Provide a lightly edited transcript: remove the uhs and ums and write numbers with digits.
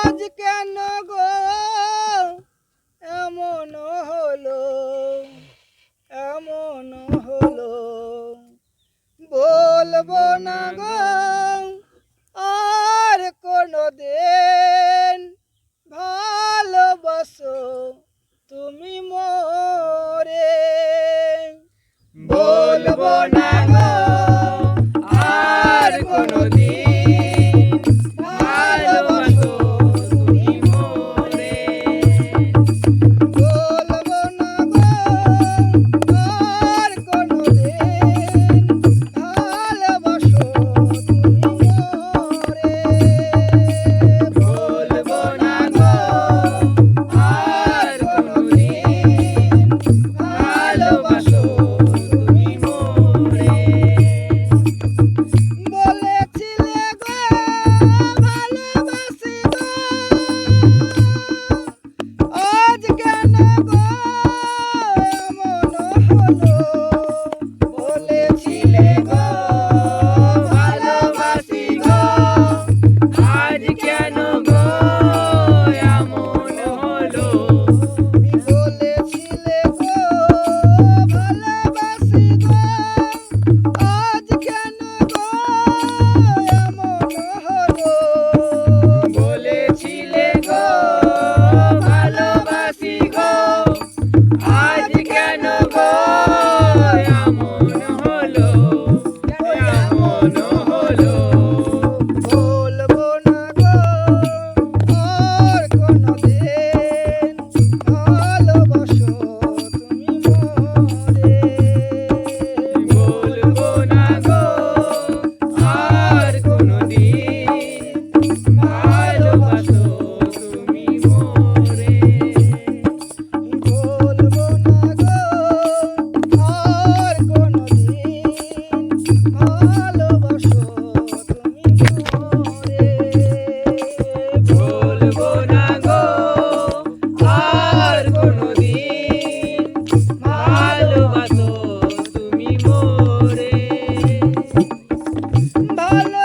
আজ কেন গো এমন হলো, এমন হলো, বলবো না গো আর কোনদিন ভালোবাসো তুমি মোরে। বলবো না গো আর কোনদিন ভালোবাসো তুমি মোরে। বলবো না গো আর কোনদিন ভালোবাসো তুমি মোরে। বলবো না গো আর কোনদিন ভালোবাসো তুমি মোরে। বলেছিলে গো ভালোবাসি গো, আজ কেন গো এমন হলো। বলেছিলে গো ভালোবাসি গো, আজ কেন গো এমন হলো। বলেছিলে গো ভালোবাসি গো, আজ কেন গো এমন হলো। বলেছিলে গো ভালোবাসি গো, আজ কেন গো এমন হলো, এমন হলো। বলবো না গো আর কোনদিন ভালোবাসো তুমি মোরে। বলবো না গো আর কোনদিন ভালোবাসো তুমি মোরে। বলবো না গো আর কোনদিন ভালোবাসো তুমি মোরে। বলবো না গো আর কোনদিন ভালোবাসো তুমি মোরে। ভালো